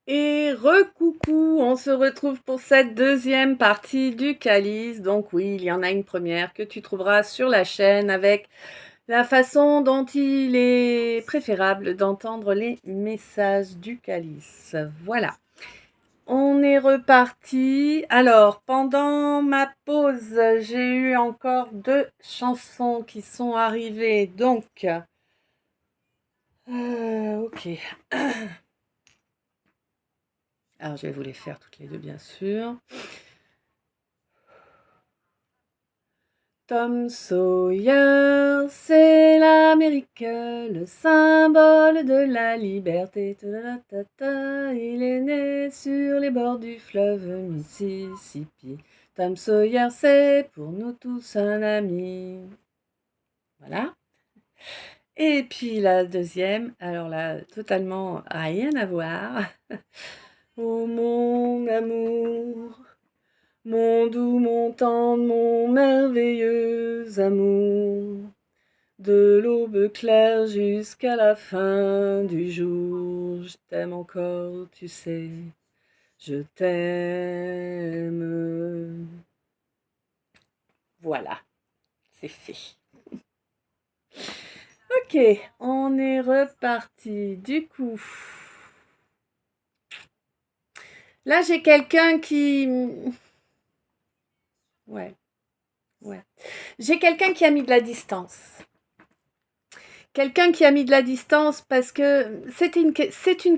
Et recoucou, on se retrouve pour cette deuxième partie du calice. Donc oui, il y en a une première que tu trouveras sur la chaîne avec la façon dont il est préférable d'entendre les messages du calice. Voilà, on est reparti. Alors, pendant ma pause, j'ai eu encore deux chansons qui sont arrivées. Donc, ok. Alors, je vais vous les faire toutes les deux, bien sûr. Tom Sawyer, c'est l'Amérique, le symbole de la liberté. Il est né sur les bords du fleuve Mississippi. Tom Sawyer, c'est pour nous tous un ami. Voilà. Et puis la deuxième, alors là, totalement rien à voir. Oh mon amour. Mon doux, mon tendre, mon merveilleux amour, de l'aube claire jusqu'à la fin du jour, je t'aime encore, tu sais, je t'aime. Voilà, c'est fait. Ok, on est reparti. Du coup, là j'ai quelqu'un qui... Ouais, ouais. J'ai quelqu'un qui a mis de la distance. Quelqu'un qui a mis de la distance parce que c'est une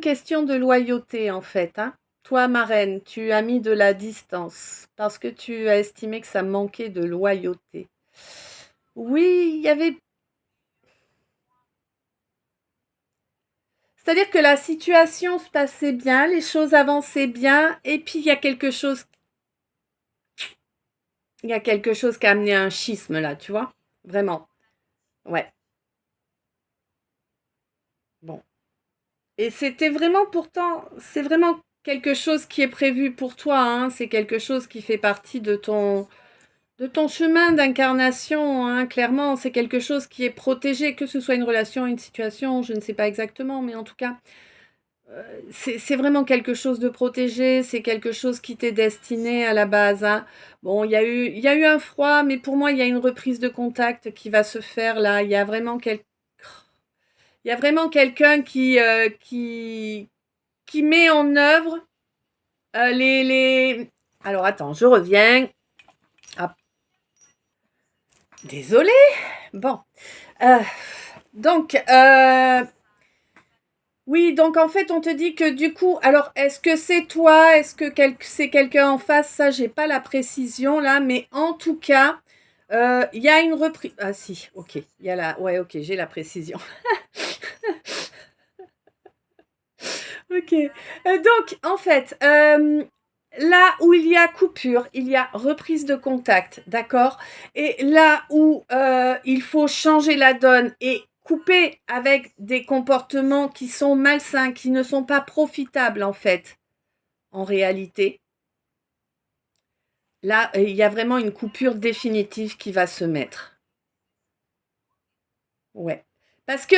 question de loyauté en fait. Hein. Toi, ma reine, tu as mis de la distance parce que tu as estimé que ça manquait de loyauté. Oui, il y avait... C'est-à-dire que la situation se passait bien, les choses avançaient bien, et puis il y a quelque chose qui a amené un schisme là, tu vois? Vraiment. Ouais. Bon. Et c'était vraiment pourtant, c'est vraiment quelque chose qui est prévu pour toi, hein. C'est quelque chose qui fait partie de ton chemin d'incarnation, hein. Clairement, c'est quelque chose qui est protégé, que ce soit une relation, une situation, je ne sais pas exactement, mais en tout cas, c'est vraiment quelque chose de protégé, c'est quelque chose qui t'est destiné à la base, hein. Bon, il y a eu un froid, mais pour moi, il y a une reprise de contact qui va se faire là. Il y a vraiment quelqu'un qui met en œuvre les... Alors attends, je reviens. Ah, désolée. Bon. Euh, donc, oui, donc en fait, on te dit que du coup, alors est-ce que c'est toi, est-ce que c'est quelqu'un en face? Ça, j'ai pas la précision là, mais en tout cas, il y a une reprise. Ah si, ok, il y a la, ouais, ok, j'ai la précision. Ok. Donc, en fait, là où il y a coupure, il y a reprise de contact, d'accord? Et là où il faut changer la donne et couper avec des comportements qui sont malsains, qui ne sont pas profitables, en fait, en réalité, là, il y a vraiment une coupure définitive qui va se mettre. Ouais. Parce que,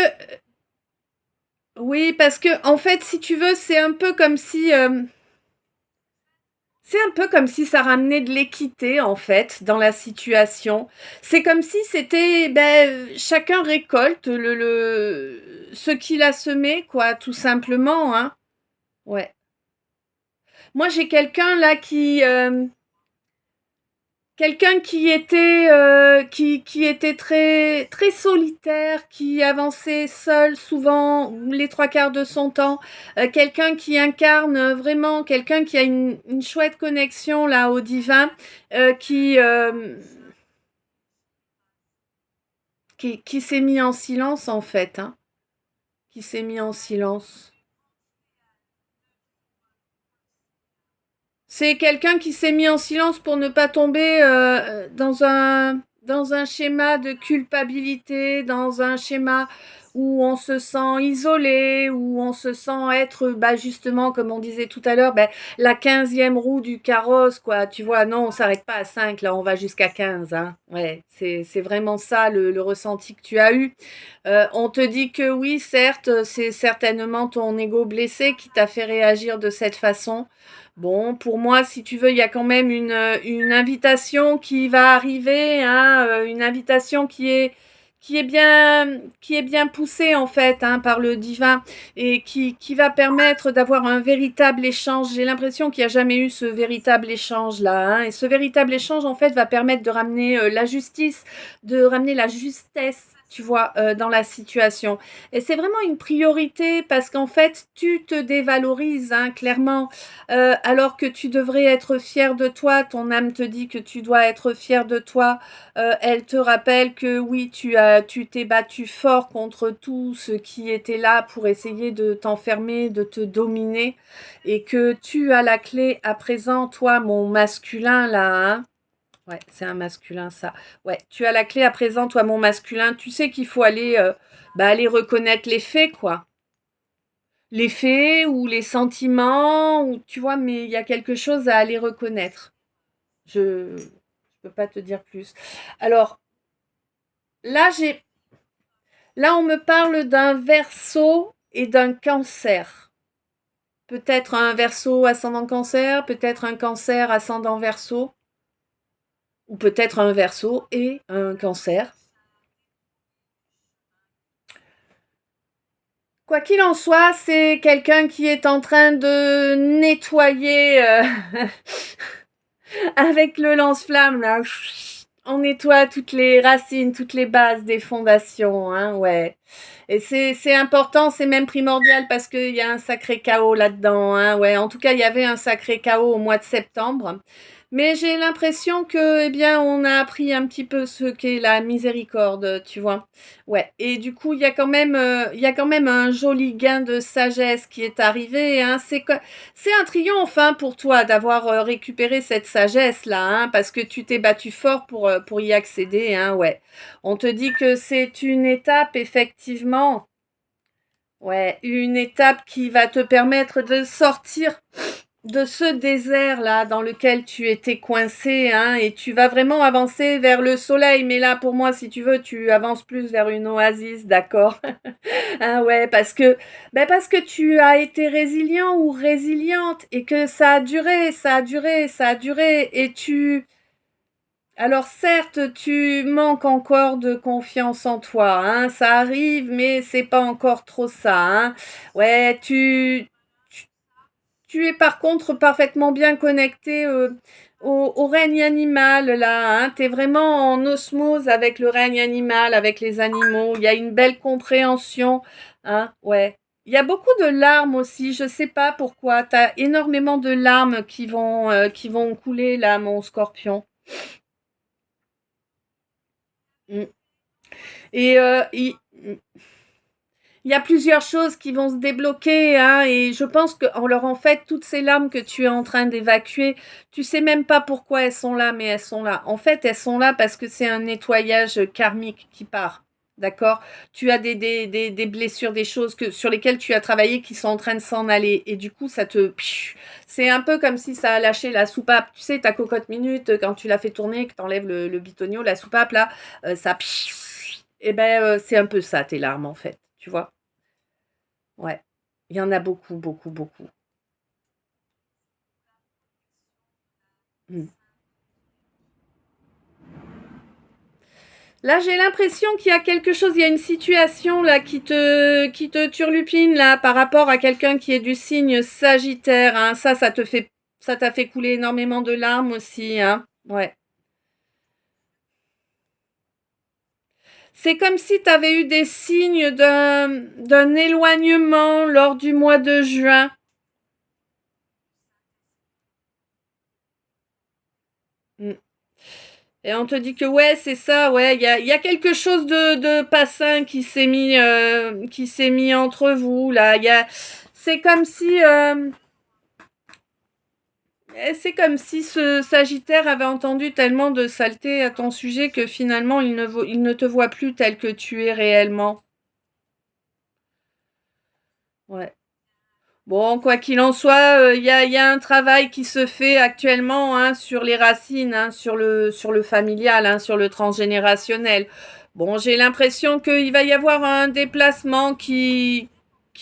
oui, parce que, en fait, si tu veux, c'est un peu comme si... c'est un peu comme si ça ramenait de l'équité, en fait, dans la situation. C'est comme si c'était, ben, chacun récolte ce qu'il a semé, quoi, tout simplement, hein. Ouais. Moi, j'ai quelqu'un là quelqu'un qui était très, très solitaire, qui avançait seul souvent les trois quarts de son temps. Quelqu'un qui incarne vraiment, quelqu'un qui a une chouette connexion là au divin, euh, qui, euh, qui s'est mis en silence en fait, hein, qui s'est mis en silence. C'est quelqu'un qui s'est mis en silence pour ne pas tomber dans un schéma de culpabilité, dans un schéma où on se sent isolé, où on se sent être, bah, justement, comme on disait tout à l'heure, bah, la 15e roue du carrosse, quoi. Tu vois, non, on s'arrête pas à 5, là, on va jusqu'à 15, hein. Ouais, c'est vraiment ça le ressenti que tu as eu. On te dit que oui, certes, c'est certainement ton ego blessé qui t'a fait réagir de cette façon. Bon, pour moi, si tu veux, il y a quand même une invitation qui va arriver, hein, une invitation qui est bien poussée en fait, hein, par le divin et qui va permettre d'avoir un véritable échange. J'ai l'impression qu'il n'y a jamais eu ce véritable échange là, hein, et ce véritable échange en fait va permettre de ramener la justice, de ramener la justesse, tu vois, dans la situation. Et c'est vraiment une priorité parce qu'en fait, tu te dévalorises, hein, clairement, alors que tu devrais être fier de toi. Ton âme te dit que tu dois être fier de toi. Elle te rappelle que oui, tu t'es battu fort contre tout ce qui était là pour essayer de t'enfermer, de te dominer, et que tu as la clé à présent, toi, mon masculin là, hein. Ouais, c'est un masculin ça. Ouais, tu as la clé à présent, toi, mon masculin. Tu sais qu'il faut aller, bah, aller reconnaître les faits, quoi. Les faits ou les sentiments, ou tu vois, mais il y a quelque chose à aller reconnaître. Je peux pas te dire plus. Alors, là, là, on me parle d'un verseau et d'un cancer. Peut-être un verseau ascendant cancer, peut-être un cancer ascendant verseau, ou peut-être un verseau et un cancer. Quoi qu'il en soit, c'est quelqu'un qui est en train de nettoyer avec le lance-flamme, là. On nettoie toutes les racines, toutes les bases des fondations, hein, ouais. Et c'est important, c'est même primordial parce qu'il y a un sacré chaos là-dedans, hein, ouais. En tout cas, il y avait un sacré chaos au mois de septembre. Mais j'ai l'impression que, eh bien, on a appris un petit peu ce qu'est la miséricorde, tu vois. Ouais. Et du coup, il y a quand même un joli gain de sagesse qui est arrivé, hein. C'est un triomphe, hein, pour toi d'avoir récupéré cette sagesse-là, hein, parce que tu t'es battu fort pour y accéder, hein, ouais. On te dit que c'est une étape, effectivement. Ouais, une étape qui va te permettre de sortir de ce désert-là dans lequel tu étais coincé, hein, et tu vas vraiment avancer vers le soleil. Mais là, pour moi, si tu veux, tu avances plus vers une oasis, d'accord? Ah ouais, parce que tu as été résilient ou résiliente et que ça a duré, ça a duré, ça a duré, et alors certes, tu manques encore de confiance en toi, hein, ça arrive, mais c'est pas encore trop ça, hein. Ouais, tu, tu es par contre parfaitement bien connecté au règne animal, là, hein. Tu es vraiment en osmose avec le règne animal, avec les animaux. Il y a une belle compréhension, hein, ouais. Il y a beaucoup de larmes aussi, je sais pas pourquoi. Tu as énormément de larmes qui vont couler, là, mon scorpion. Mm. Et il y a plusieurs choses qui vont se débloquer, hein, et je pense qu'en leur en fait, toutes ces larmes que tu es en train d'évacuer, tu sais même pas pourquoi elles sont là, mais elles sont là. En fait, elles sont là parce que c'est un nettoyage karmique qui part. D'accord? Tu as des blessures, des choses sur lesquelles tu as travaillé qui sont en train de s'en aller. Et du coup, c'est un peu comme si ça a lâché la soupape. Tu sais, ta cocotte minute, quand tu l'as fait tourner, que tu enlèves le bitonio, la soupape, là, ça. Et ben, c'est un peu ça, tes larmes, en fait. Tu vois? Ouais, il y en a beaucoup, beaucoup, beaucoup. Mmh. Là, j'ai l'impression qu'il y a quelque chose, il y a une situation là qui te turlupine là par rapport à quelqu'un qui est du signe Sagittaire, hein. Ça t'a fait couler énormément de larmes aussi, hein. Ouais. C'est comme si tu avais eu des signes d'un éloignement lors du mois de juin. Mmh. Et on te dit que ouais, c'est ça, ouais, il y a quelque chose de pas sain qui s'est mis entre vous, là. C'est comme si, c'est comme si ce Sagittaire avait entendu tellement de saleté à ton sujet que finalement il ne te voit plus tel que tu es réellement. Ouais. Bon, quoi qu'il en soit, il y a un travail qui se fait actuellement, hein, sur les racines, hein, sur le familial, hein, sur le transgénérationnel. Bon, j'ai l'impression qu'il va y avoir un déplacement qui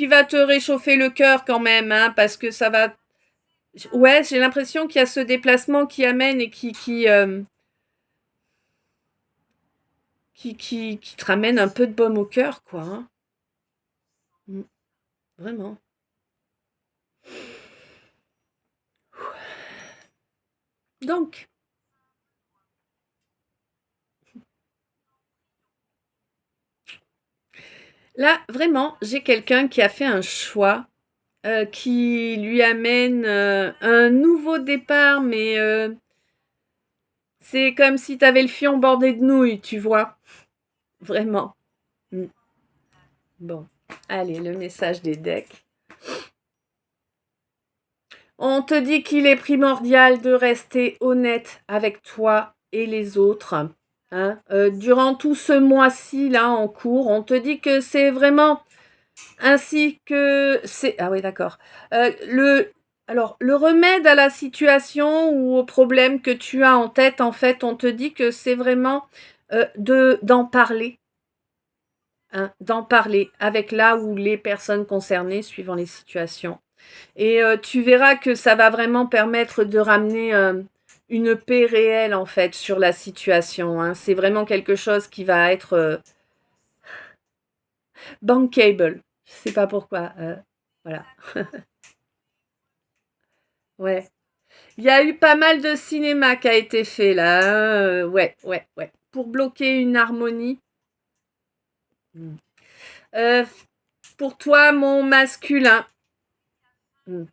va te réchauffer le cœur quand même, hein, parce que ça va. Ouais, j'ai l'impression qu'il y a ce déplacement qui amène et qui te ramène un peu de baume au cœur, quoi, hein. Mm, vraiment. Donc, là, vraiment, j'ai quelqu'un qui a fait un choix qui lui amène un nouveau départ, mais c'est comme si tu avais le fion bordé de nouilles, tu vois. Vraiment. Mm. Bon, allez, le message des decks. On te dit qu'il est primordial de rester honnête avec toi et les autres. Hein. Durant tout ce mois-ci là en cours, on te dit que c'est vraiment ainsi que c'est. Ah oui, d'accord. Alors, le remède à la situation ou au problème que tu as en tête, en fait, on te dit que c'est vraiment d'en parler. Hein, d'en parler avec là ou les personnes concernées, suivant les situations. Et tu verras que ça va vraiment permettre de ramener une paix réelle, en fait, sur la situation. Hein. C'est vraiment quelque chose qui va être bankable. Je sais pas pourquoi. Voilà. Ouais. Il y a eu pas mal de cinéma qui a été fait là. Hein, ouais, ouais, ouais. Pour bloquer une harmonie. Mm. Euh, pour toi, mon masculin. Mm.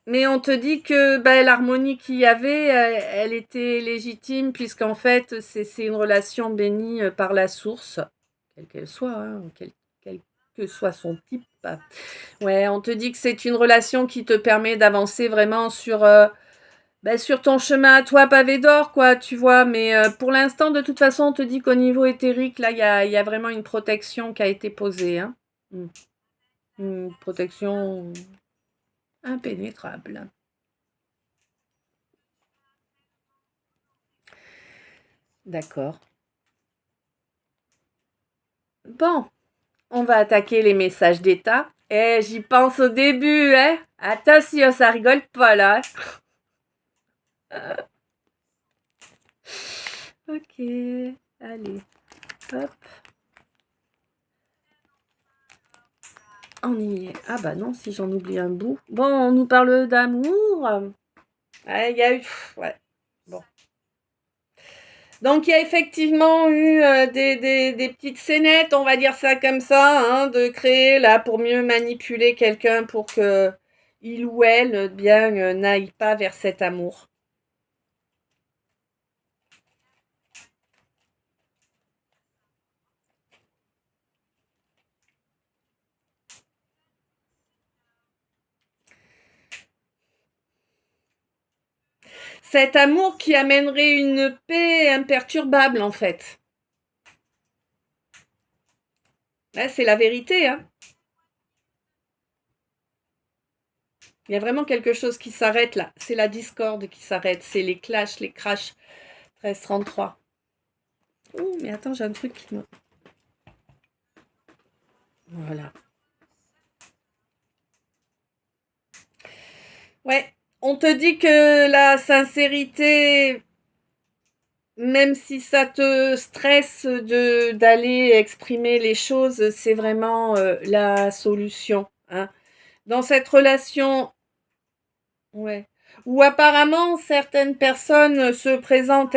Mais on te dit que bah, l'harmonie qu'il y avait, elle était légitime, puisqu'en fait, c'est une relation bénie par la source, quelle qu'elle soit, hein, quel que soit son type. Ouais, on te dit que c'est une relation qui te permet d'avancer vraiment sur ton chemin à toi pavé d'or, quoi, tu vois. Mais pour l'instant, de toute façon, on te dit qu'au niveau éthérique, là, il y a vraiment une protection qui a été posée. Hein. Mm. Une protection impénétrable. D'accord. Bon, on va attaquer les messages d'État. Eh, j'y pense au début, hein. Attention, ça rigole pas, là. Ok, allez, hop, on y est. Ah bah non, si j'en oublie un bout. Bon, on nous parle d'amour. Ah, il y a eu. Ouais, bon. Donc, il y a effectivement eu des petites scénettes, on va dire ça comme ça, hein, de créer là pour mieux manipuler quelqu'un pour que il ou elle bien n'aille pas vers cet amour. Cet amour qui amènerait une paix imperturbable en fait. Là, c'est la vérité, hein. Il y a vraiment quelque chose qui s'arrête là. C'est la discorde qui s'arrête. C'est les clashs, les crashs. 1333. Ouh, mais attends, j'ai un truc qui me. Voilà. Ouais. On te dit que la sincérité, même si ça te stresse d'aller exprimer les choses, c'est vraiment la solution. Hein. Dans cette relation, ouais. Où apparemment certaines personnes se présentent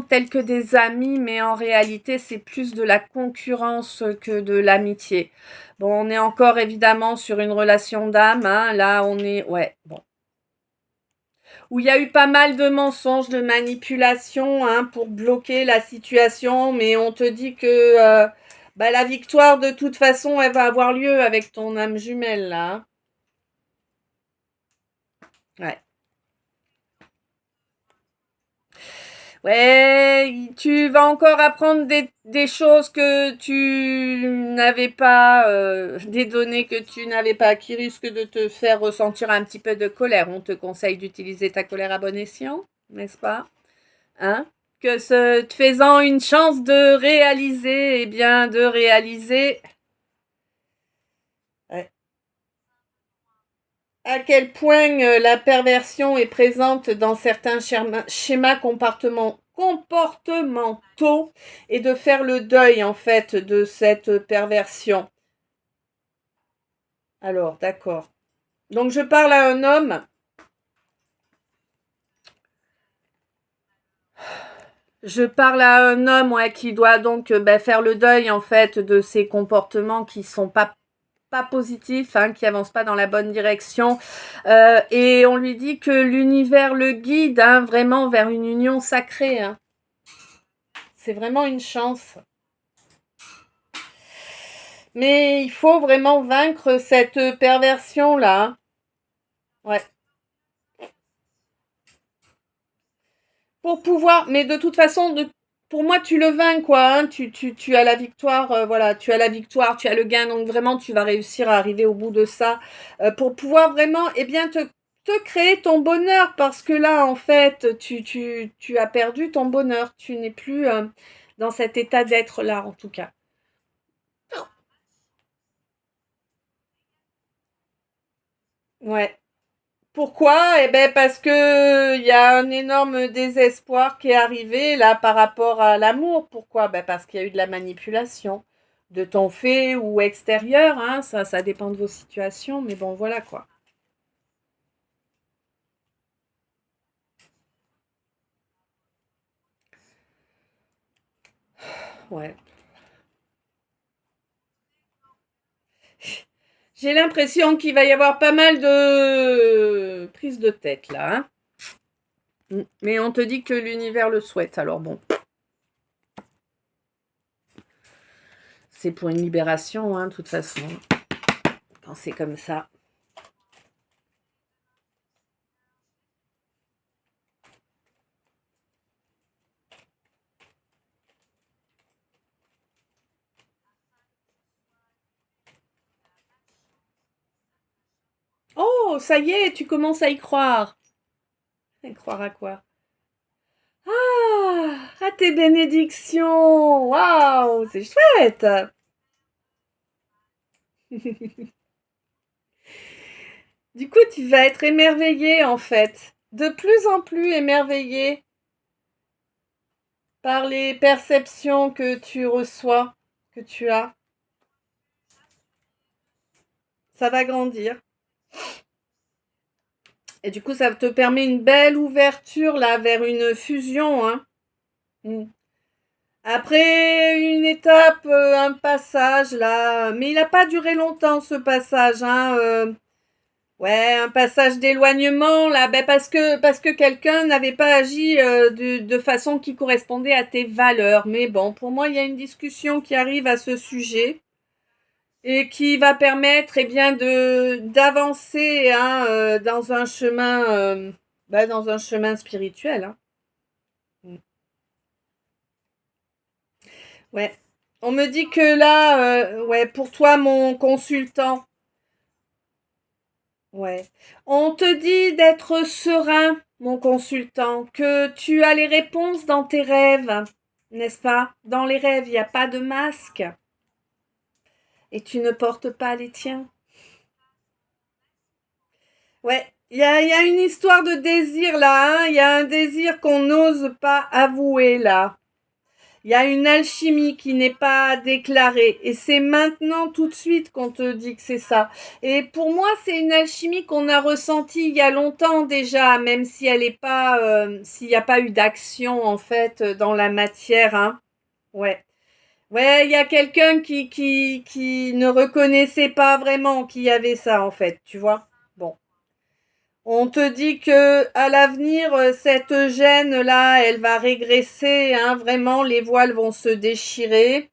telles que des amis, mais en réalité c'est plus de la concurrence que de l'amitié. Bon, on est encore évidemment sur une relation d'âme, hein. Là on est, ouais, bon. Où il y a eu pas mal de mensonges, de manipulations, hein, pour bloquer la situation, mais on te dit que bah, la victoire de toute façon elle va avoir lieu avec ton âme jumelle là. Hein. Ouais. Ouais, tu vas encore apprendre des choses que tu n'avais pas, des données que tu n'avais pas, qui risquent de te faire ressentir un petit peu de colère. On te conseille d'utiliser ta colère à bon escient, n'est-ce pas? Hein? Que ce te faisant une chance de réaliser, eh bien, de réaliser ouais, à quel point la perversion est présente dans certains schémas comportementaux et de faire le deuil en fait de cette perversion. Alors, d'accord. Donc je parle à un homme. Je parle à un homme ouais, qui doit donc faire le deuil en fait de ses comportements qui sont pas positif, hein, qui avance pas dans la bonne direction. Et on lui dit que l'univers le guide hein, vraiment vers une union sacrée. Hein. C'est vraiment une chance. Mais il faut vraiment vaincre cette perversion-là. Hein. Ouais. Pour pouvoir, mais de toute façon, pour moi, tu le vaincres, quoi. Hein. Tu as la victoire, voilà, tu as la victoire, tu as le gain, donc vraiment, tu vas réussir à arriver au bout de ça pour pouvoir vraiment, eh bien, te créer ton bonheur, parce que là, en fait, tu as perdu ton bonheur. Tu n'es plus dans cet état d'être-là, en tout cas. Ouais. Pourquoi? Eh ben parce que il y a un énorme désespoir qui est arrivé là par rapport à l'amour. Pourquoi? Ben parce qu'il y a eu de la manipulation de ton fait ou extérieur, hein, ça dépend de vos situations, mais bon voilà quoi. Ouais. J'ai l'impression qu'il va y avoir pas mal de prises de tête là, hein. Mais on te dit que l'univers le souhaite, alors bon, c'est pour une libération, hein, de toute façon, quand c'est comme ça. Oh, ça y est, tu commences à y croire. Y croire à quoi? Ah, à tes bénédictions. Waouh, c'est chouette. Du coup, tu vas être émerveillé en fait. De plus en plus émerveillé par les perceptions que tu reçois, que tu as. Ça va grandir. Et du coup, ça te permet une belle ouverture là vers une fusion. Hein. Mm. Après une étape, un passage là, mais il n'a pas duré longtemps ce passage. Hein, ouais, un passage d'éloignement là, ben parce que quelqu'un n'avait pas agi de façon qui correspondait à tes valeurs. Mais bon, pour moi, il y a une discussion qui arrive à ce sujet et qui va permettre, eh bien, de d'avancer hein, dans un chemin spirituel. Hein. Ouais. On me dit que là, ouais, pour toi, mon consultant, ouais. On te dit d'être serein, mon consultant, que tu as les réponses dans tes rêves, n'est-ce pas? Dans les rêves, il n'y a pas de masque et tu ne portes pas les tiens. Ouais, il y a une histoire de désir là, hein. Il y a un désir qu'on n'ose pas avouer là. Il y a une alchimie qui n'est pas déclarée et c'est maintenant tout de suite qu'on te dit que c'est ça. Et pour moi, c'est une alchimie qu'on a ressentie il y a longtemps déjà, même si elle est pas, s'il n'y a pas eu d'action en fait dans la matière. Hein. Ouais, ouais, il y a quelqu'un qui ne reconnaissait pas vraiment qu'il y avait ça en fait, tu vois. Bon. On te dit que à l'avenir, cette gêne-là, elle va régresser, hein, vraiment, les voiles vont se déchirer.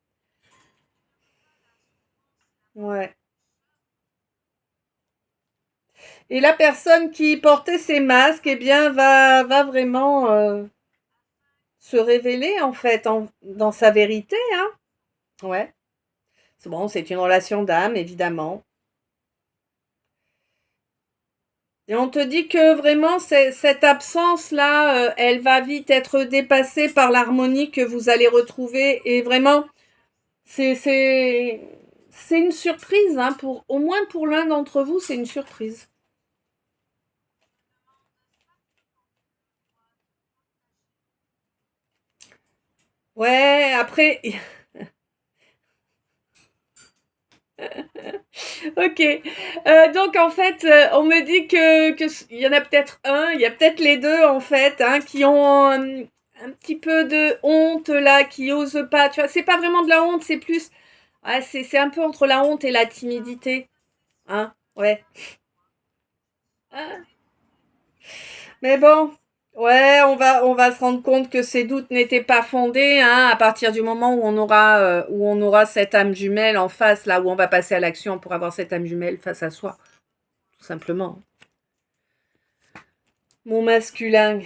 Ouais. Et la personne qui portait ces masques, eh bien, va vraiment se révéler en fait dans sa vérité, hein. Ouais. C'est bon, c'est une relation d'âme, évidemment. Et on te dit que vraiment, cette absence-là, elle va vite être dépassée par l'harmonie que vous allez retrouver. Et vraiment, c'est, c'est, c'est une surprise, hein, au moins pour l'un d'entre vous, c'est une surprise. Ouais, après, ok. Donc en fait, on me dit il y en a peut-être il y a peut-être les deux en fait, hein, qui ont un petit peu de honte là, qui osent pas. Tu vois, c'est pas vraiment de la honte, c'est plus, ouais, c'est un peu entre la honte et la timidité, hein. Ouais. Ah. Mais bon, ouais, on va se rendre compte que ces doutes n'étaient pas fondés, hein, à partir du moment où on aura cette âme jumelle en face, là où on va passer à l'action pour avoir cette âme jumelle face à soi, tout simplement. Mon masculin.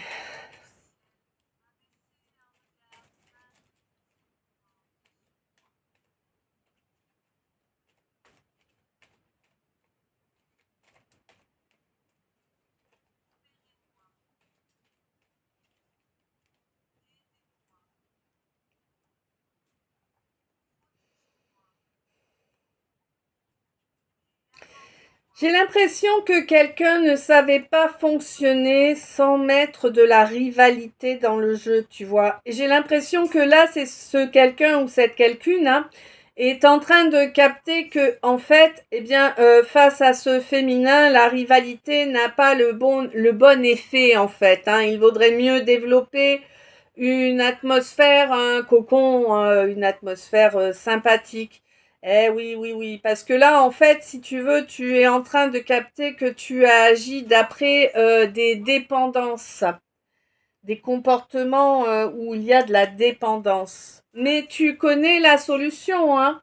J'ai l'impression que quelqu'un ne savait pas fonctionner sans mettre de la rivalité dans le jeu, tu vois. Et j'ai l'impression que là, c'est ce quelqu'un ou cette quelqu'une, hein, est en train de capter que, en fait, eh bien, face à ce féminin, la rivalité n'a pas le bon effet, en fait, hein. Il vaudrait mieux développer une atmosphère, un cocon, une atmosphère sympathique. Eh oui, oui, oui, parce que là, en fait, si tu veux, tu es en train de capter que tu as agi d'après des dépendances, des comportements où il y a de la dépendance. Mais tu connais la solution, hein,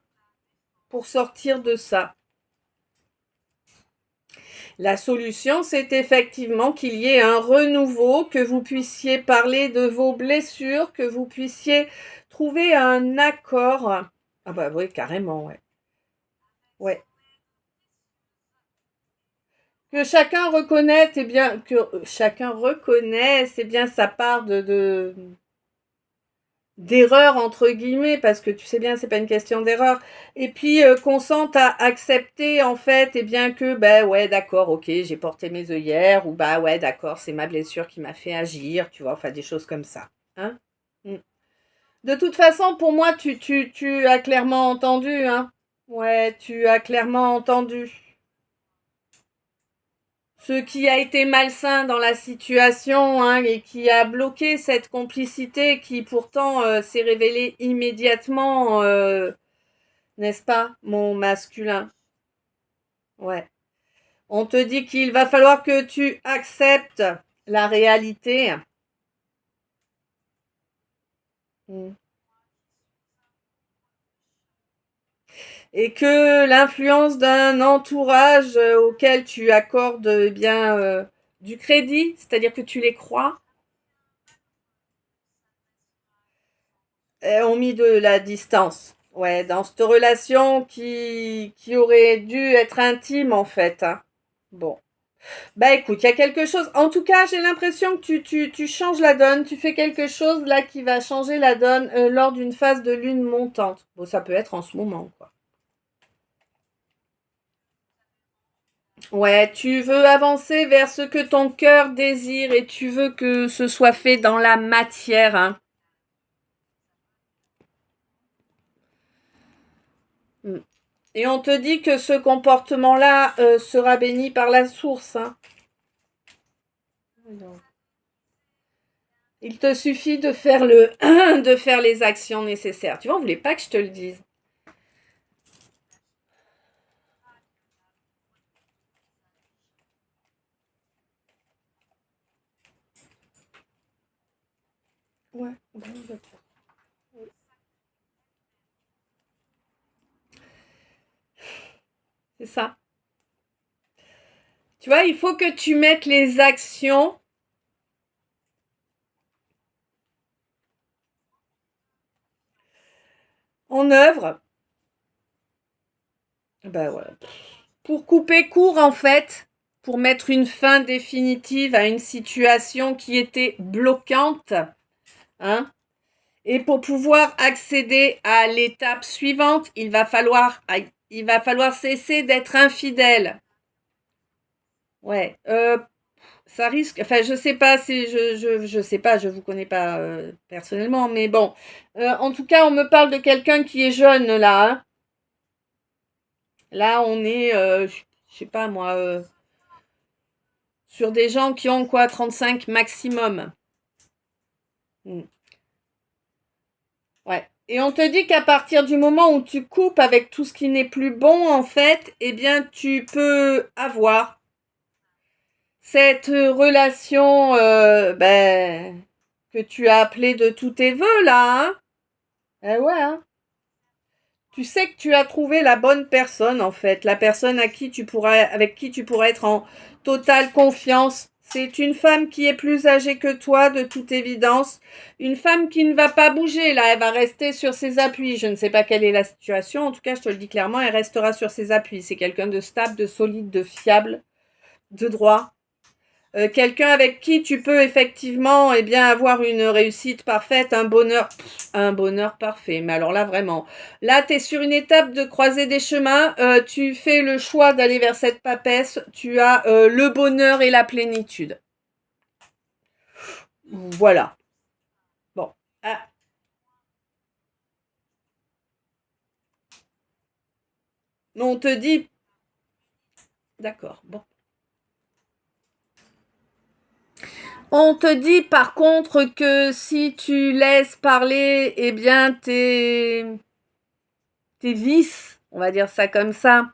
pour sortir de ça. La solution, c'est effectivement qu'il y ait un renouveau, que vous puissiez parler de vos blessures, que vous puissiez trouver un accord. Ah bah oui, carrément, ouais. Ouais. Que chacun reconnaisse, eh bien, que chacun reconnaisse, eh bien, sa part d'erreur entre guillemets, parce que tu sais bien, c'est pas une question d'erreur. Et puis consente à accepter en fait, et bien que bah ouais, d'accord, ok, j'ai porté mes œillères, ou bah ouais, d'accord, c'est ma blessure qui m'a fait agir, tu vois, enfin des choses comme ça, hein. Mm. De toute façon, pour moi, tu as clairement entendu, hein. Ouais, tu as clairement entendu. Ce qui a été malsain dans la situation, hein, et qui a bloqué cette complicité qui pourtant s'est révélée immédiatement, n'est-ce pas, mon masculin? Ouais. On te dit qu'il va falloir que tu acceptes la réalité. Mm. Et que l'influence d'un entourage auquel tu accordes eh bien du crédit, c'est-à-dire que tu les crois, ont mis de la distance. Ouais, dans cette relation qui aurait dû être intime en fait, hein. Bon. Bah écoute, il y a quelque chose. En tout cas, j'ai l'impression que tu changes la donne. Tu fais quelque chose là qui va changer la donne lors d'une phase de lune montante. Bon, ça peut être en ce moment, quoi. Ouais, tu veux avancer vers ce que ton cœur désire et tu veux que ce soit fait dans la matière, hein. Mm. Et on te dit que ce comportement-là sera béni par la source, hein. Il te suffit de faire de faire les actions nécessaires. Tu vois, on voulait pas que je te le dise. Ouais, c'est ça. Tu vois, il faut que tu mettes les actions en œuvre. Ben voilà. Pour couper court, en fait, pour mettre une fin définitive à une situation qui était bloquante, hein, et pour pouvoir accéder à l'étape suivante, il va falloir cesser d'être infidèle. Ouais, ça risque. Enfin, je sais pas si je sais pas, je vous connais pas personnellement, mais bon. En tout cas, on me parle de quelqu'un qui est jeune là, hein. Là, on est, je sais pas moi, sur des gens qui ont quoi, 35 maximum. Hmm. Ouais. Et on te dit qu'à partir du moment où tu coupes avec tout ce qui n'est plus bon, en fait, eh bien, tu peux avoir cette relation ben, que tu as appelée de tous tes voeux, là, hein. Eh ouais, hein. Tu sais que tu as trouvé la bonne personne, en fait, la personne avec qui tu pourras être en totale confiance. C'est une femme qui est plus âgée que toi, de toute évidence. Une femme qui ne va pas bouger, là, elle va rester sur ses appuis. Je ne sais pas quelle est la situation, en tout cas, je te le dis clairement, elle restera sur ses appuis. C'est quelqu'un de stable, de solide, de fiable, de droit. Quelqu'un avec qui tu peux effectivement eh bien, avoir une réussite parfaite, un bonheur parfait. Mais alors là, vraiment, là, tu es sur une étape de croiser des chemins, tu fais le choix d'aller vers cette papesse, tu as le bonheur et la plénitude. Voilà. Bon. Ah, on te dit... D'accord, bon. On te dit par contre que si tu laisses parler, eh bien, tes vices, on va dire ça comme ça,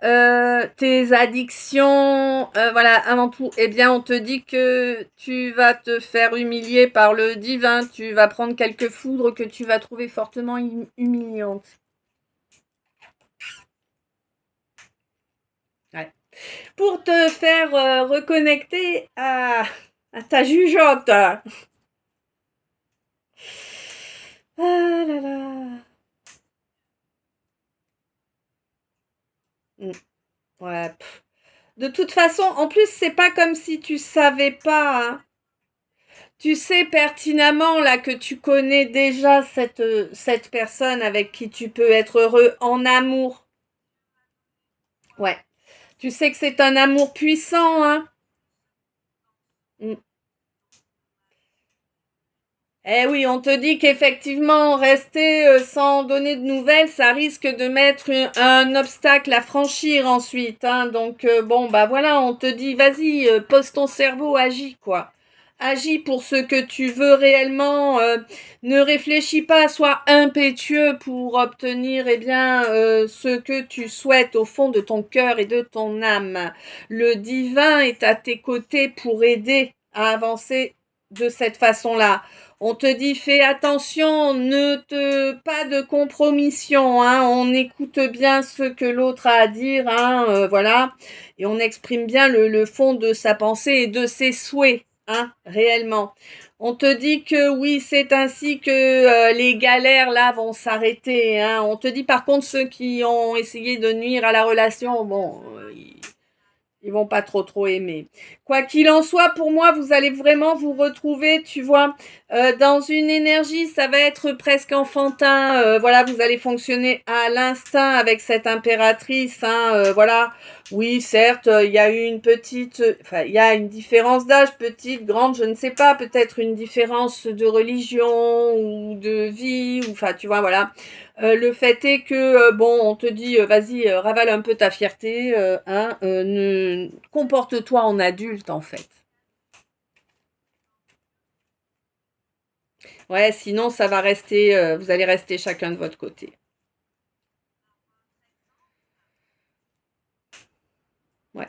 tes addictions, voilà, avant tout, eh bien, on te dit que tu vas te faire humilier par le divin, tu vas prendre quelques foudres que tu vas trouver fortement humiliantes. Ouais. Pour te faire reconnecter à ta jugeote. Ah là là. Mm. Ouais. De toute façon, en plus, c'est pas comme si tu savais pas, hein. Tu sais pertinemment là que tu connais déjà cette personne avec qui tu peux être heureux en amour. Ouais. Tu sais que c'est un amour puissant, hein. Mm. Eh oui, on te dit qu'effectivement, rester sans donner de nouvelles, ça risque de mettre un obstacle à franchir ensuite, hein. Donc, bon, bah voilà, on te dit, vas-y, pose ton cerveau, agis, quoi. Agis pour ce que tu veux réellement. Ne réfléchis pas, sois impétueux pour obtenir, eh bien, ce que tu souhaites au fond de ton cœur et de ton âme. Le divin est à tes côtés pour aider à avancer de cette façon-là. On te dit fais attention, pas de compromission, hein, on écoute bien ce que l'autre a à dire, hein, voilà, et on exprime bien le fond de sa pensée et de ses souhaits, hein, réellement. On te dit que oui, c'est ainsi que les galères là vont s'arrêter, hein. On te dit par contre ceux qui ont essayé de nuire à la relation, bon, ils vont pas trop aimer. Quoi qu'il en soit, pour moi, vous allez vraiment vous retrouver, tu vois, dans une énergie, ça va être presque enfantin. Voilà, vous allez fonctionner à l'instinct avec cette impératrice, hein, voilà. Oui, certes, il y a eu une petite, enfin, il y a une différence d'âge, petite, grande, je ne sais pas, peut-être une différence de religion ou de vie, ou enfin, tu vois, voilà. Le fait est que, bon, on te dit, vas-y, ravale un peu ta fierté, hein, comporte-toi en adulte, en fait. Ouais, sinon, ça va rester, vous allez rester chacun de votre côté. Ouais.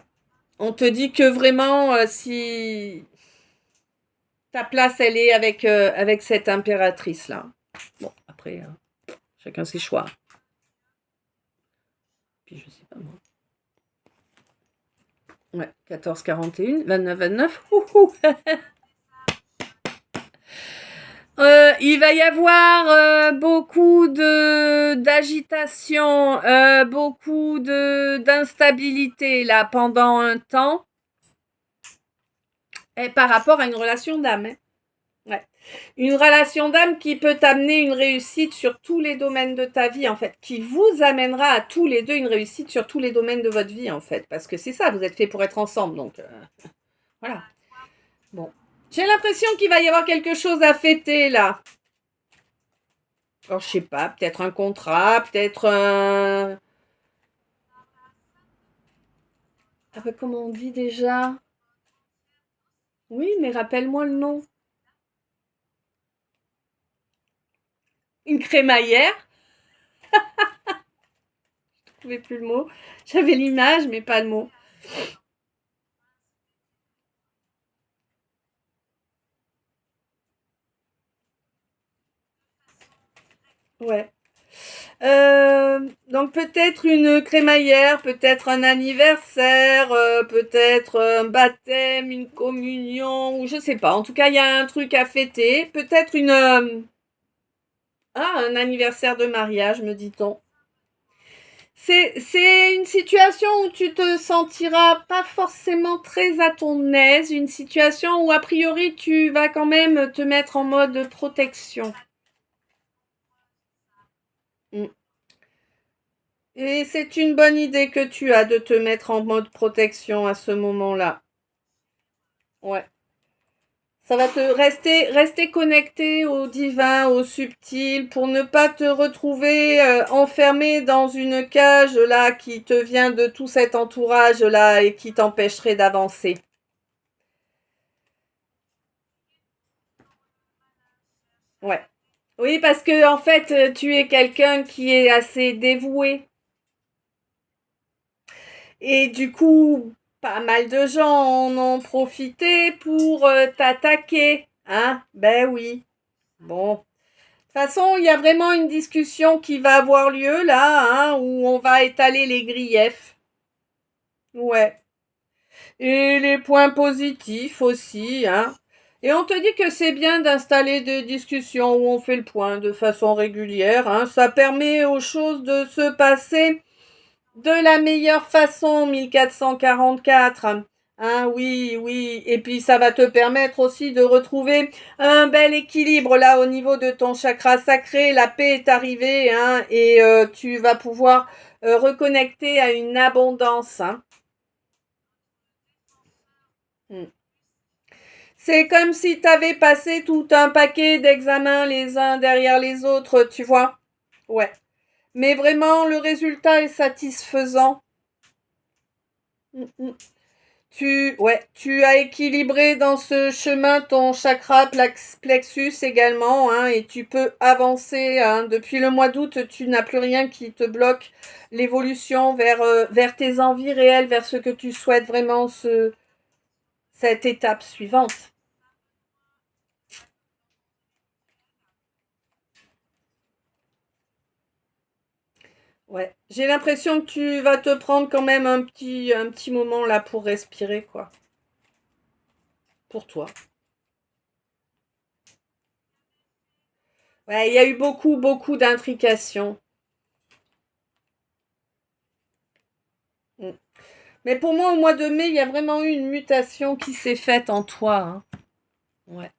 On te dit que vraiment, si ta place, elle est avec cette impératrice-là. Bon, après, chacun ses choix. Puis, je sais pas moi. Ouais, 14, 41, 29, 29. Ouhou. Il va y avoir beaucoup d'agitation, beaucoup d'instabilité là pendant un temps, et par rapport à une relation d'âme. Hein. Ouais. Une relation d'âme qui peut t'amener une réussite sur tous les domaines de ta vie, en fait, qui vous amènera à tous les deux une réussite sur tous les domaines de votre vie, en fait, parce que c'est ça, vous êtes fait pour être ensemble, donc voilà. Bon, j'ai l'impression qu'il va y avoir quelque chose à fêter là. Alors, je sais pas, peut-être un contrat, peut-être un... Ah ben, comment on dit déjà? Oui, mais rappelle-moi le nom. Une crémaillère? Je ne trouvais plus le mot. J'avais l'image, mais pas le mot. Ouais. Donc peut-être une crémaillère, peut-être un anniversaire, peut-être un baptême, une communion, ou je sais pas. En tout cas, il y a un truc à fêter. Peut-être une... un anniversaire de mariage, me dit-on. C'est une situation où tu te sentiras pas forcément très à ton aise, une situation où a priori tu vas quand même te mettre en mode protection. Mm. Et c'est une bonne idée que tu as de te mettre en mode protection à ce moment-là. Ouais. Ça va te rester connecté au divin, au subtil, pour ne pas te retrouver enfermé dans une cage là qui te vient de tout cet entourage là et qui t'empêcherait d'avancer. Ouais. Oui, parce que en fait, tu es quelqu'un qui est assez dévoué. Et du coup, pas mal de gens en ont profité pour t'attaquer. Hein? Ben oui. Bon. De toute façon, il y a vraiment une discussion qui va avoir lieu là, hein, où on va étaler les griefs. Ouais. Et les points positifs aussi, hein. Et on te dit que c'est bien d'installer des discussions où on fait le point de façon régulière, hein. Ça permet aux choses de se passer de la meilleure façon, 1444. Hein, oui, oui. Et puis ça va te permettre aussi de retrouver un bel équilibre là au niveau de ton chakra sacré. La paix est arrivée, hein, et tu vas pouvoir reconnecter à une abondance. Hein. Mm. C'est comme si tu avais passé tout un paquet d'examens les uns derrière les autres, tu vois. Ouais. Mais vraiment, le résultat est satisfaisant. Mm, mm. Tu as équilibré dans ce chemin ton chakra plexus également, hein, et tu peux avancer. Hein. Depuis le mois d'août, tu n'as plus rien qui te bloque l'évolution vers tes envies réelles, vers ce que tu souhaites vraiment, cette étape suivante. Ouais, j'ai l'impression que tu vas te prendre quand même un petit moment là pour respirer, quoi, pour toi. Ouais, il y a eu beaucoup, beaucoup d'intrications. Mm. Mais pour moi, au mois de mai, il y a vraiment eu une mutation qui s'est faite en toi. Hein. Ouais.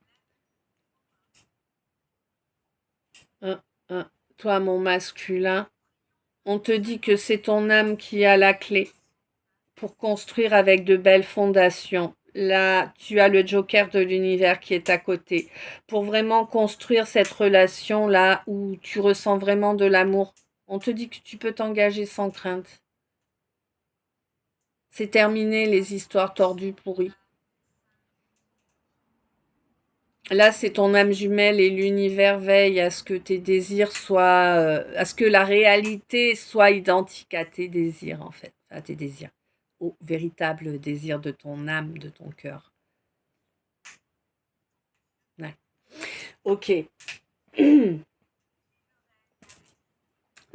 Hein, hein. Toi, mon masculin, on te dit que c'est ton âme qui a la clé pour construire avec de belles fondations. Là, tu as le joker de l'univers qui est à côté pour vraiment construire cette relation-là où tu ressens vraiment de l'amour. On te dit que tu peux t'engager sans crainte. C'est terminé les histoires tordues pourries. Là, c'est ton âme jumelle et l'univers veille à ce que tes désirs soient, à ce que la réalité soit identique à tes désirs, en fait, à tes désirs, au véritable désir de ton âme, de ton cœur. Ouais. Ok.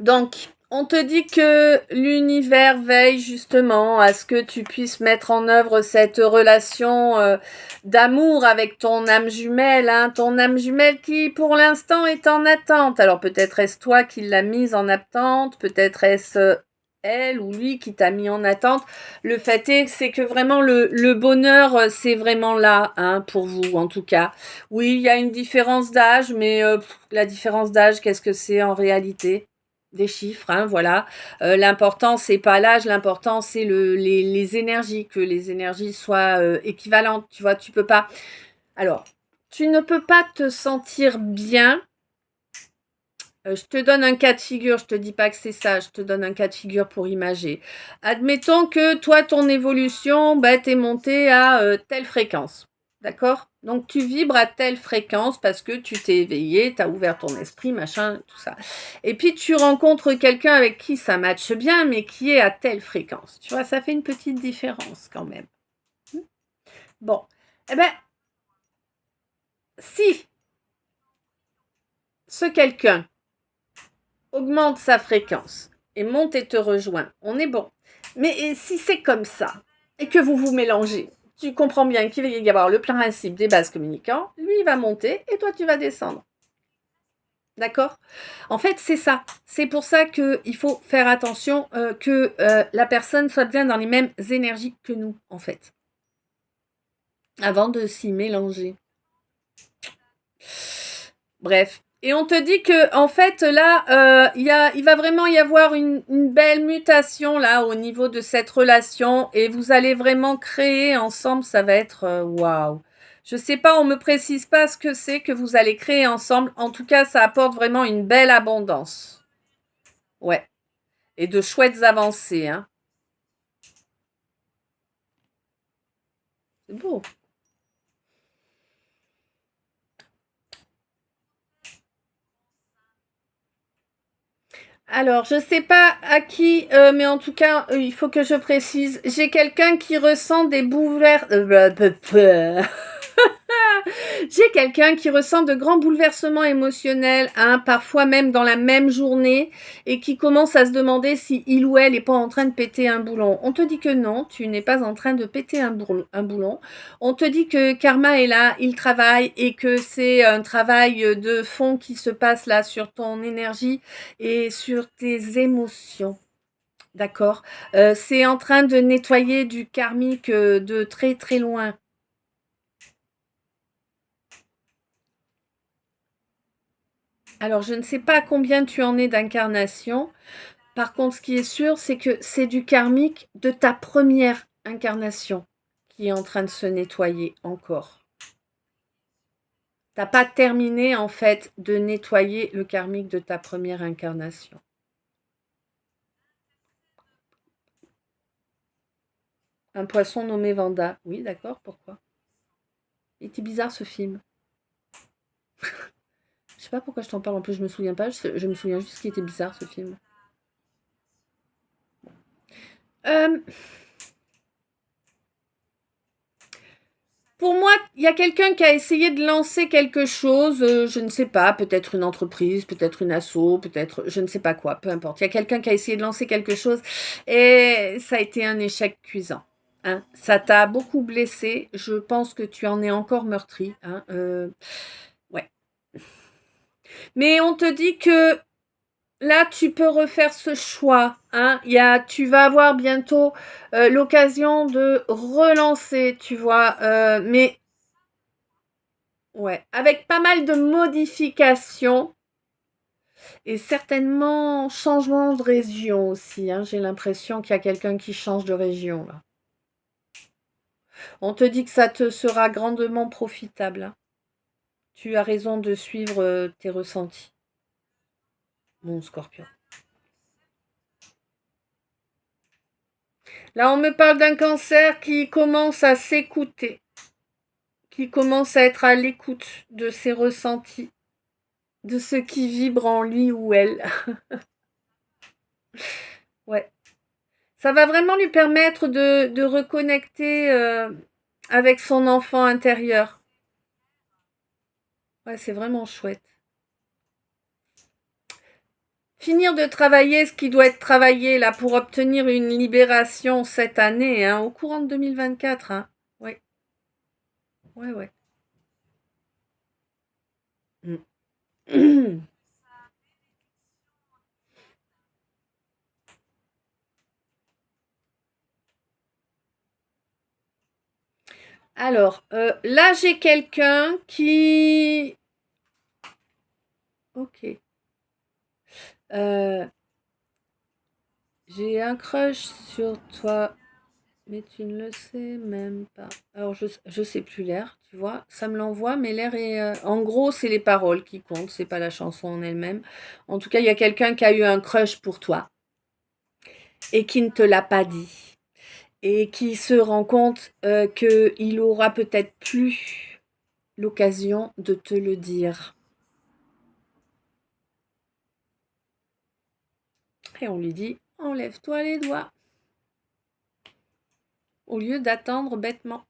Donc, On te dit que l'univers veille justement à ce que tu puisses mettre en œuvre cette relation d'amour avec ton âme jumelle, hein, ton âme jumelle qui pour l'instant est en attente. Alors peut-être est-ce toi qui l'as mise en attente, peut-être est-ce elle ou lui qui t'a mis en attente. Le fait est, c'est que vraiment le bonheur, c'est vraiment là, hein, pour vous en tout cas. Oui, il y a une différence d'âge, mais la différence d'âge, qu'est-ce que c'est en réalité? Des chiffres, hein, voilà. L'important, c'est pas l'âge, l'important, c'est les énergies, que les énergies soient équivalentes. Tu vois, tu peux pas. Alors, tu ne peux pas te sentir bien. Je te donne un cas de figure, je te dis pas que c'est ça, je te donne un cas de figure pour imager. Admettons que toi, ton évolution, bah, t'es monté à telle fréquence. D'accord? Donc tu vibres à telle fréquence parce que tu t'es éveillé, tu as ouvert ton esprit, machin, tout ça. Et puis tu rencontres quelqu'un avec qui ça matche bien, mais qui est à telle fréquence. Tu vois, ça fait une petite différence quand même. Bon. Eh ben, si ce quelqu'un augmente sa fréquence et monte et te rejoint, on est bon. Mais si c'est comme ça et que vous vous mélangez, tu comprends bien qu'il va y avoir le principe des vases communicants, lui il va monter et toi tu vas descendre. D'accord? En fait, c'est ça. C'est pour ça qu'il faut faire attention que la personne soit bien dans les mêmes énergies que nous, en fait, avant de s'y mélanger. Bref. Et on te dit que en fait là, il va vraiment y avoir une belle mutation là au niveau de cette relation et vous allez vraiment créer ensemble. Ça va être waouh. Je sais pas, on me précise pas ce que c'est que vous allez créer ensemble. En tout cas, ça apporte vraiment une belle abondance. Ouais. Et de chouettes avancées, hein. C'est beau. Alors, je sais pas à qui, mais en tout cas, il faut que je précise. J'ai quelqu'un qui ressent des bouleversements. J'ai quelqu'un qui ressent de grands bouleversements émotionnels, hein, parfois même dans la même journée, et qui commence à se demander si il ou elle n'est pas en train de péter un boulon. On te dit que non, tu n'es pas en train de péter un boulon. On te dit que Karma est là, il travaille, et que c'est un travail de fond qui se passe là sur ton énergie et sur tes émotions. D'accord. C'est en train de nettoyer du karmique de très très loin. Alors, je ne sais pas combien tu en es d'incarnation. Par contre, ce qui est sûr, c'est que c'est du karmique de ta première incarnation qui est en train de se nettoyer encore. T'as pas terminé en fait de nettoyer le karmique de ta première incarnation. Un poisson nommé Vanda. Oui, d'accord, pourquoi? Il était bizarre ce film. Je sais pas pourquoi je t'en parle, en plus je me souviens pas, je me souviens juste qu'il était bizarre ce film. Euh, Pour moi, il y a quelqu'un qui a essayé de lancer quelque chose, je ne sais pas, peut-être une entreprise, peut-être une asso, peut-être je ne sais pas quoi, peu importe. Il y a quelqu'un qui a essayé de lancer quelque chose et ça a été un échec cuisant. Hein. Ça t'a beaucoup blessé. Je pense que tu en es encore meurtri. Hein. Ouais. Mais on te dit que là, tu peux refaire ce choix. Hein. Tu vas avoir bientôt l'occasion de relancer, tu vois. Mais ouais, avec pas mal de modifications et certainement changement de région aussi. Hein. J'ai l'impression qu'il y a quelqu'un qui change de région là. On te dit que ça te sera grandement profitable. Hein. Tu as raison de suivre tes ressentis, mon scorpion. Là, on me parle d'un cancer qui commence à s'écouter, qui commence à être à l'écoute de ses ressentis, de ce qui vibre en lui ou elle. Ouais. Ça va vraiment lui permettre de reconnecter avec son enfant intérieur. Ouais, c'est vraiment chouette. finir de travailler ce qui doit être travaillé là pour obtenir une libération cette année, hein, au courant de 2024. Hein. Ouais, ouais, ouais. Mm. Alors, là, j'ai quelqu'un qui... Ok. Euh, j'ai un crush sur toi, mais tu ne le sais même pas. Alors, je sais plus l'air, tu vois. Ça me l'envoie, mais l'air est... En gros, c'est les paroles qui comptent, c'est pas la chanson en elle-même. En tout cas, il y a quelqu'un qui a eu un crush pour toi et qui ne te l'a pas dit. Et qui se rend compte qu'il aura peut-être plus l'occasion de te le dire. Et on lui dit, enlève-toi les doigts, au lieu d'attendre bêtement.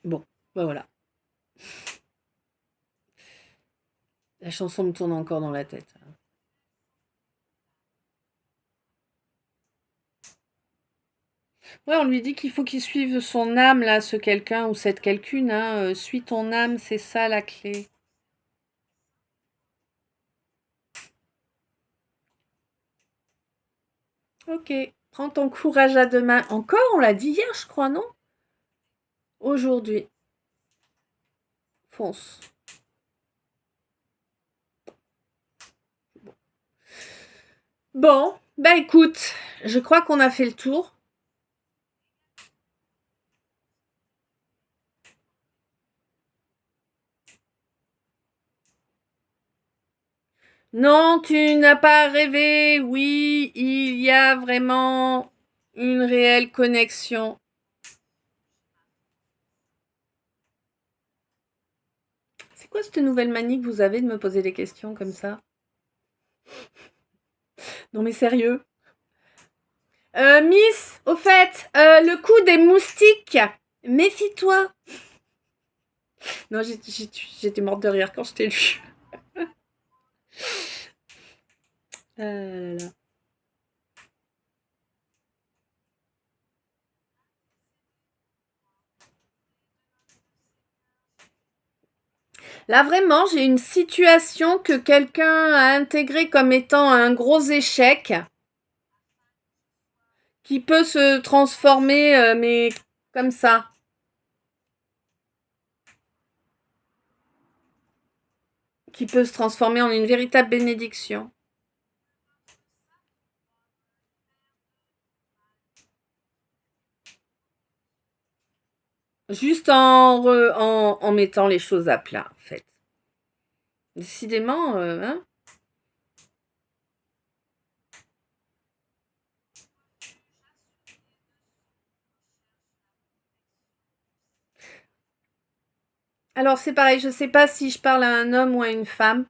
Bon, ben voilà. La chanson me tourne encore dans la tête. Ouais, on lui dit qu'il faut qu'il suive son âme, là, ce quelqu'un ou cette quelqu'une. Hein. Suis ton âme, c'est ça la clé. Ok, prends ton courage à deux mains. Encore, on l'a dit hier, je crois, non? Aujourd'hui, fonce. Bon, bah écoute, je crois qu'on a fait le tour. Non, tu n'as pas rêvé. Oui, il y a vraiment une réelle connexion. C'est quoi cette nouvelle manie que vous avez de me poser des questions comme ça? Non mais sérieux. Miss, au fait, le coup des moustiques, méfie-toi. Non, j'étais morte de rire quand je t'ai lu. Là, là. Là, vraiment, j'ai une situation que quelqu'un a intégrée comme étant un gros échec qui peut se transformer, mais comme ça. Qui peut se transformer en une véritable bénédiction. Juste en mettant les choses à plat, en fait. Décidément, hein. Alors, c'est pareil, je sais pas si je parle à un homme ou à une femme.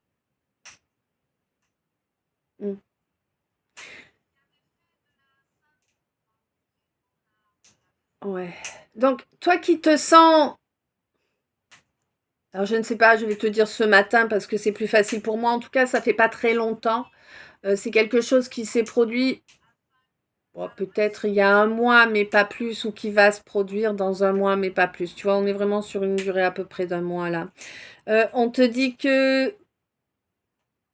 Hmm. Ouais. Donc, toi qui te sens... Alors, je ne sais pas, je vais te dire ce matin parce que c'est plus facile pour moi. En tout cas, ça fait pas très longtemps. C'est quelque chose qui s'est produit peut-être il y a un mois, mais pas plus, ou qui va se produire dans un mois, mais pas plus. Tu vois, on est vraiment sur une durée à peu près d'un mois là. On te dit que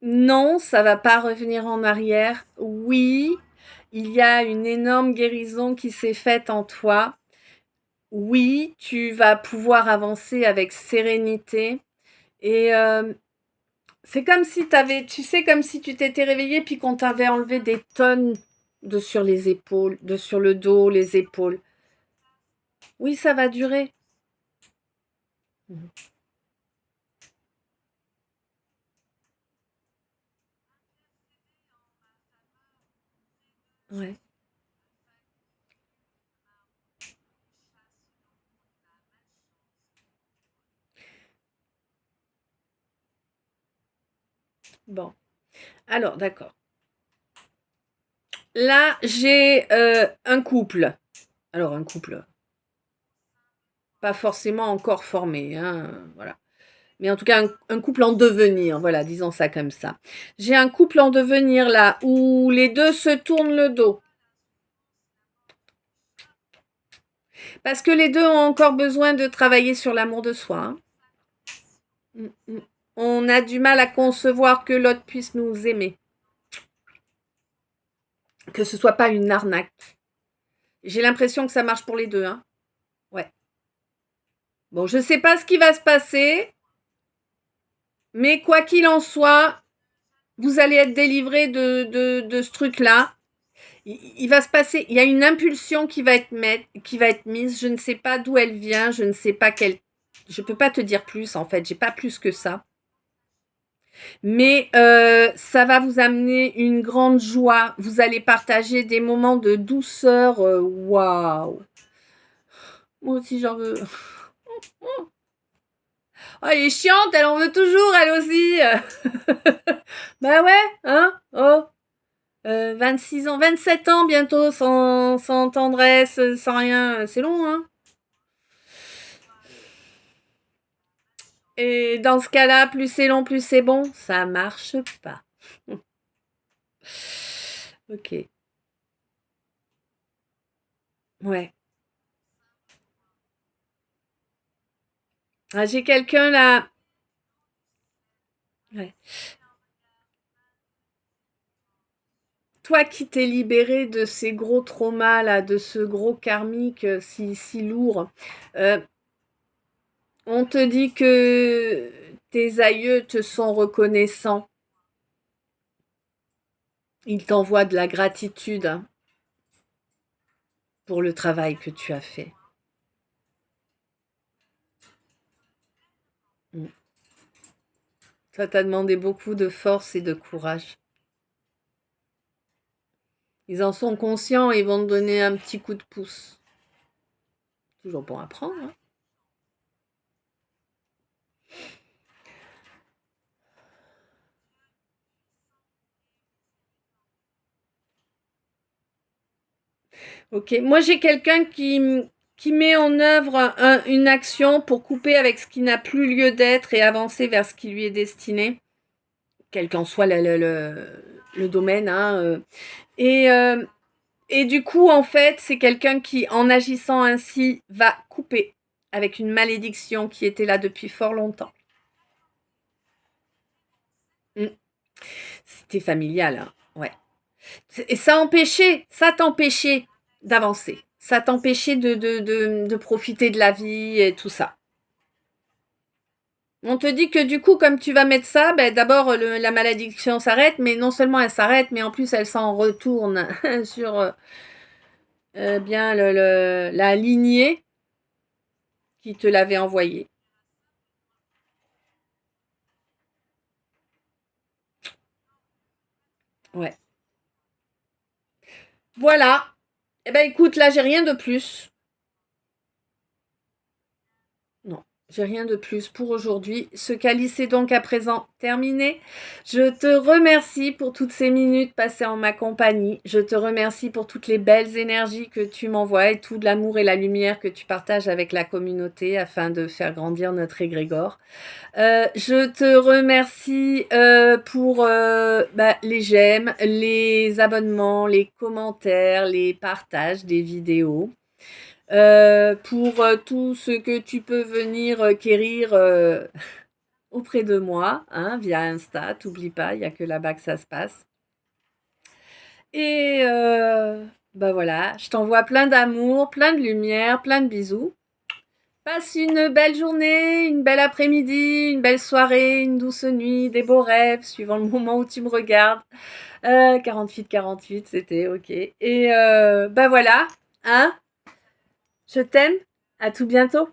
non, ça va pas revenir en arrière. Oui, il y a une énorme guérison qui s'est faite en toi. Oui, tu vas pouvoir avancer avec sérénité. Et c'est comme si t'avais, tu sais, comme si tu t'étais réveillé puis qu'on t'avait enlevé des tonnes de sur les épaules, de sur le dos, les épaules. Oui, ça va durer. Mhm. Ouais. Bon. Alors, d'accord. Là, j'ai un couple. Alors, un couple, pas forcément encore formé, hein, voilà. Mais en tout cas, un couple en devenir, voilà, disons ça comme ça. J'ai un couple en devenir là, où les deux se tournent le dos. Parce que les deux ont encore besoin de travailler sur l'amour de soi. Hein. On a du mal à concevoir que l'autre puisse nous aimer. Que ce soit pas une arnaque. J'ai l'impression que ça marche pour les deux. Hein. Ouais. Bon, je sais pas ce qui va se passer, mais quoi qu'il en soit, vous allez être délivré de ce truc-là. Il va se passer, il y a une impulsion qui va être mise. Je ne sais pas d'où elle vient, je ne sais pas quelle. Je peux pas te dire plus en fait, j'ai pas plus que ça. Mais ça va vous amener une grande joie. Vous allez partager des moments de douceur. Waouh! Moi aussi j'en veux. Oh, elle est chiante, elle en veut toujours, elle aussi. Bah ouais, hein? Oh, 26 ans, 27 ans bientôt, sans tendresse, sans rien. C'est long, hein? Et dans ce cas-là, plus c'est long, plus c'est bon. Ça marche pas. Ok. Ouais. Ah, j'ai quelqu'un là. Ouais. Toi qui t'es libéré de ces gros traumas là, de ce gros karmique si lourd, euh, on te dit que tes aïeux te sont reconnaissants. Ils t'envoient de la gratitude hein, pour le travail que tu as fait. Mm. Ça t'a demandé beaucoup de force et de courage. Ils en sont conscients et ils vont te donner un petit coup de pouce. Toujours bon à prendre. Hein. Ok, moi j'ai quelqu'un qui met en œuvre une action pour couper avec ce qui n'a plus lieu d'être et avancer vers ce qui lui est destiné, quel qu'en soit le domaine. Hein, et du coup, en fait, c'est quelqu'un qui, en agissant ainsi, va couper avec une malédiction qui était là depuis fort longtemps. Mm. C'était familial, hein, ouais. Et ça t'empêchait d'avancer. Ça t'empêchait de profiter de la vie et tout ça. On te dit que du coup, comme tu vas mettre ça, ben, d'abord la malédiction s'arrête, mais non seulement elle s'arrête, mais en plus elle s'en retourne sur bien la lignée qui te l'avait envoyée. Ouais. Voilà. Eh ben écoute, là j'ai rien de plus. Non, j'ai rien de plus pour aujourd'hui. Ce calice est donc à présent terminé. Je te remercie pour toutes ces minutes passées en ma compagnie. Je te remercie pour toutes les belles énergies que tu m'envoies et tout l'amour et la lumière que tu partages avec la communauté afin de faire grandir notre égrégore. Je te remercie pour les j'aime, les abonnements, les commentaires, les partages des vidéos. Pour tout ce que tu peux venir quérir auprès de moi, hein, via Insta, t'oublie pas, il n'y a que là-bas que ça se passe. Et voilà, je t'envoie plein d'amour, plein de lumière, plein de bisous. Passe une belle journée, une belle après-midi, une belle soirée, une douce nuit, des beaux rêves, suivant le moment où tu me regardes. 48, c'était ok. Et voilà, hein, je t'aime, à tout bientôt.